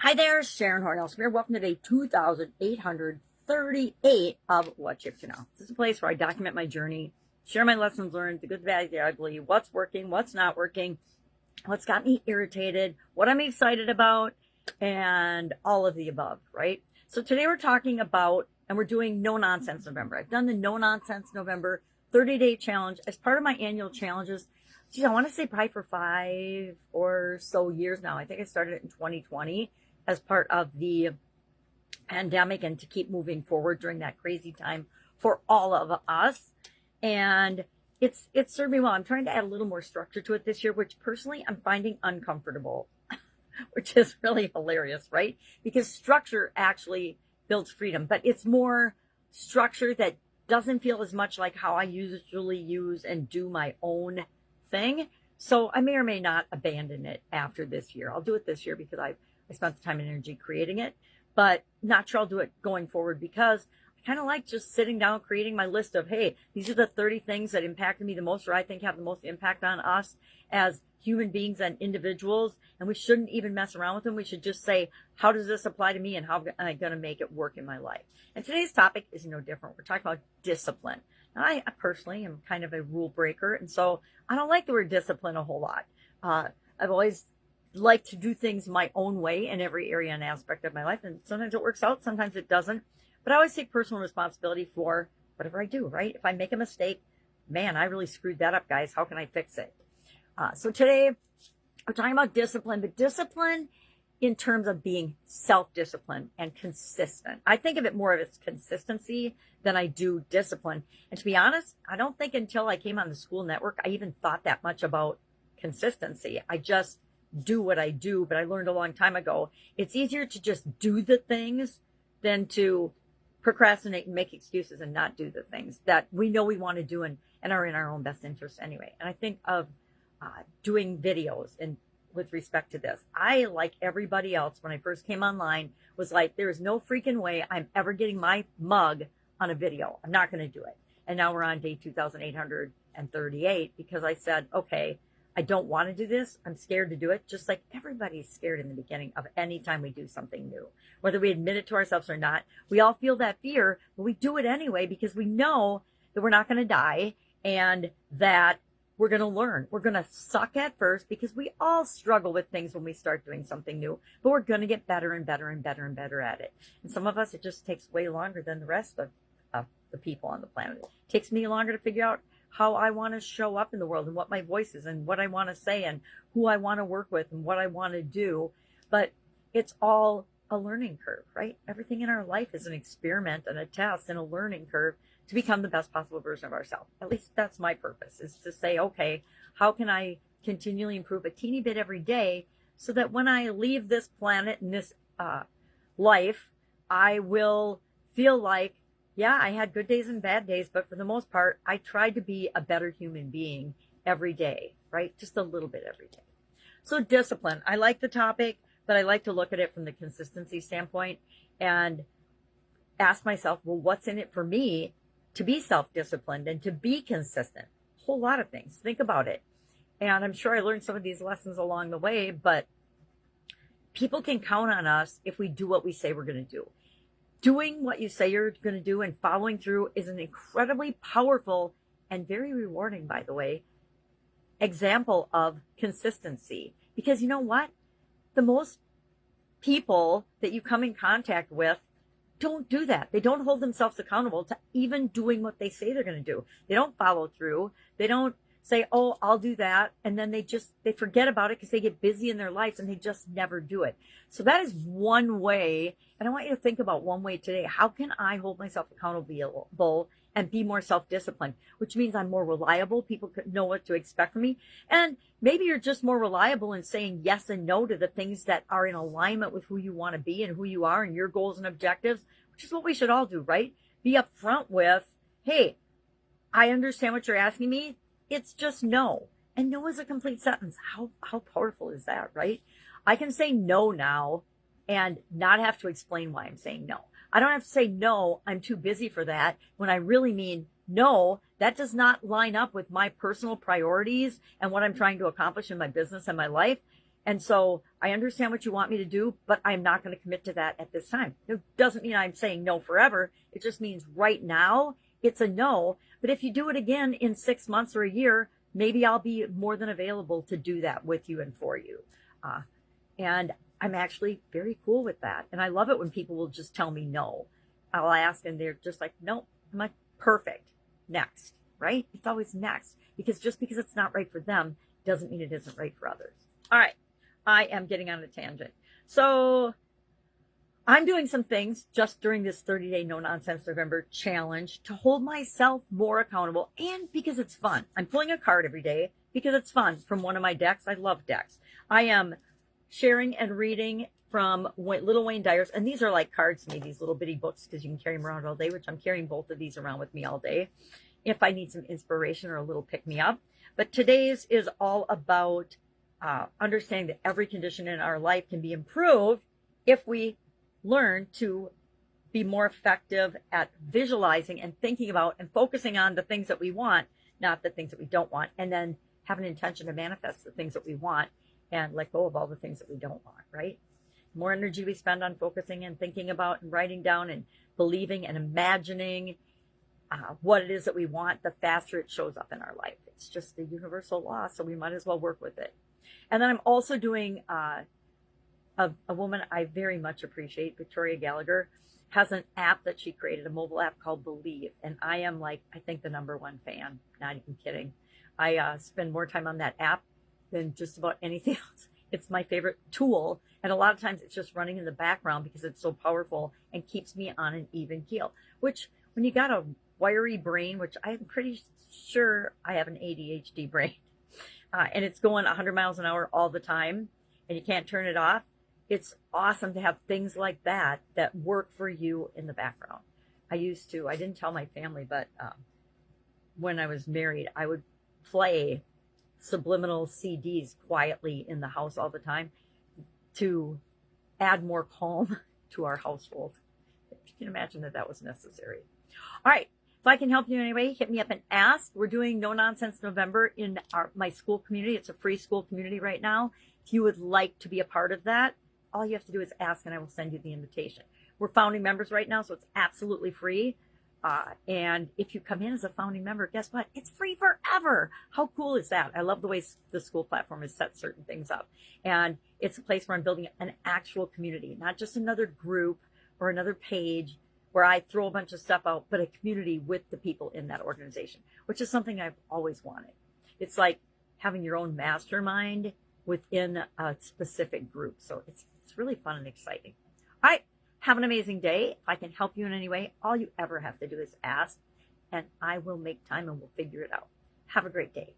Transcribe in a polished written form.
Hi there, Sharon Horne-Ellstrom here. Welcome to day 2838 of What You Have to Know. This is a place where I document my journey, share my lessons learned, the good, the bad, the ugly, what's working, what's not working, what's got me irritated, what I'm excited about, and all of the above, right? So today we're talking about, and we're doing No Nonsense November. I've done the No Nonsense November 30-day challenge as part of my annual challenges. Geez, I want to say probably for 5 or so years now. I think I started it in 2020 as part of the pandemic and to keep moving forward during that crazy time for all of us. And it's served me well. I'm trying to add a little more structure to it this year, which personally I'm finding uncomfortable, which is really hilarious, right? Because structure actually builds freedom, but it's more structure that doesn't feel as much like how I usually use and do my own thing. So I may or may not abandon it after this year. I'll do it this year because I spent the time and energy creating it, but not sure I'll do it going forward because I kind of like just sitting down, creating my list of, hey, these are the 30 things that impacted me the most, or I think have the most impact on us as human beings and individuals. And we shouldn't even mess around with them. We should just say, how does this apply to me and how am I going to make it work in my life? And today's topic is no different. We're talking about discipline. Now, I personally am kind of a rule breaker. And so I don't like the word discipline a whole lot. I've always like to do things my own way in every area and aspect of my life. And sometimes it works out, sometimes it doesn't. But I always take personal responsibility for whatever I do, right? If I make a mistake, man, I really screwed that up, guys. How can I fix it? So today we're talking about discipline, but discipline in terms of being self-disciplined and consistent. I think of it more of its consistency than I do discipline. And to be honest, I don't think until I came on the Skool network, I even thought that much about consistency. I just do what I do, but I learned a long time ago, it's easier to just do the things than to procrastinate and make excuses and not do the things that we know we want to do and are in our own best interest anyway. And I think of doing videos and with respect to this, I, like everybody else, when I first came online, was like, there is no freaking way I'm ever getting my mug on a video. I'm not going to do it. And now we're on day 2838 because I said, okay, I don't want to do this. I'm scared to do it, just like everybody's scared in the beginning of any time we do something new. Whether we admit it to ourselves or not, we all feel that fear, but we do it anyway because we know that we're not going to die and that we're going to learn. We're going to suck at first because we all struggle with things when we start doing something new, but we're going to get better and better and better and better at it. And some of us, it just takes way longer than the rest of the people on the planet. It takes me longer to figure out how I want to show up in the world and what my voice is and what I want to say and who I want to work with and what I want to do. But it's all a learning curve, right? Everything in our life is an experiment and a test and a learning curve to become the best possible version of ourselves. At least that's my purpose, is to say, okay, how can I continually improve a teeny bit every day so that when I leave this planet and this life, I will feel like, yeah, I had good days and bad days, but for the most part, I tried to be a better human being every day, right? Just a little bit every day. So discipline, I like the topic, but I like to look at it from the consistency standpoint and ask myself, well, what's in it for me to be self-disciplined and to be consistent? A whole lot of things. Think about it. And I'm sure I learned some of these lessons along the way, but people can count on us if we do what we say we're going to do. Doing what you say you're going to do and following through is an incredibly powerful and very rewarding, by the way, example of consistency. Because you know what? The most people that you come in contact with don't do that. They don't hold themselves accountable to even doing what they say they're going to do. They don't follow through. They don't say, oh, I'll do that. And then they forget about it because they get busy in their lives and they just never do it. So that is one way. And I want you to think about one way today. How can I hold myself accountable and be more self-disciplined, which means I'm more reliable. People could know what to expect from me. And maybe you're just more reliable in saying yes and no to the things that are in alignment with who you want to be and who you are and your goals and objectives, which is what we should all do, right? Be upfront with, hey, I understand what you're asking me. It's just no. And no is a complete sentence. How powerful is that, right? I can say no now and not have to explain why I'm saying no. I don't have to say no, I'm too busy for that, when I really mean no, that does not line up with my personal priorities and what I'm trying to accomplish in my business and my life. And so I understand what you want me to do, but I'm not going to commit to that at this time. It doesn't mean I'm saying no forever. It just means right now it's a no. But if you do it again in 6 months or a year, maybe I'll be more than available to do that with you and for you. And I'm actually very cool with that. And I love it when people will just tell me no. I'll ask and they're just like, no, I'm like, perfect. Next, right? It's always next, because just because it's not right for them doesn't mean it isn't right for others. All right. I am getting on a tangent. So I'm doing some things just during this 30-day no nonsense November challenge to hold myself more accountable, and because it's fun. I'm pulling a card every day because it's fun from one of my decks. I love decks. I am sharing and reading from Little Wayne Dyer's, and these are like cards to me, these little bitty books, because you can carry them around all day, which I'm carrying both of these around with me all day if I need some inspiration or a little pick-me-up. But today's is all about understanding that every condition in our life can be improved if we learn to be more effective at visualizing and thinking about and focusing on the things that we want, not the things that we don't want, and then have an intention to manifest the things that we want and let go of all the things that we don't want, right? The more energy we spend on focusing and thinking about and writing down and believing and imagining what it is that we want, the faster it shows up in our life. It's just the universal law, so we might as well work with it. And then I'm also doing a woman I very much appreciate, Victoria Gallagher, has an app that she created, a mobile app called Believe. And I am like, I think the #1 fan, not even kidding. I spend more time on that app than just about anything else. It's my favorite tool. And a lot of times it's just running in the background because it's so powerful and keeps me on an even keel, which when you got a wiry brain, which I'm pretty sure I have an ADHD brain, and it's going 100 miles an hour all the time and you can't turn it off. It's awesome to have things like that that work for you in the background. I didn't tell my family, but when I was married, I would play subliminal CDs quietly in the house all the time to add more calm to our household. You can imagine that was necessary. All right. If I can help you in any way, hit me up and ask. We're doing No Nonsense November in my Skool community. It's a free Skool community right now. If you would like to be a part of that, all you have to do is ask and I will send you the invitation. We're founding members right now, so it's absolutely free. And if you come in as a founding member, guess what? It's free forever. How cool is that? I love the way the Skool platform has set certain things up. And it's a place where I'm building an actual community, not just another group or another page where I throw a bunch of stuff out, but a community with the people in that organization, which is something I've always wanted. It's like having your own mastermind within a specific group. So it's really fun and exciting. All right. Have an amazing day. If I can help you in any way, all you ever have to do is ask, and I will make time and we'll figure it out. Have a great day.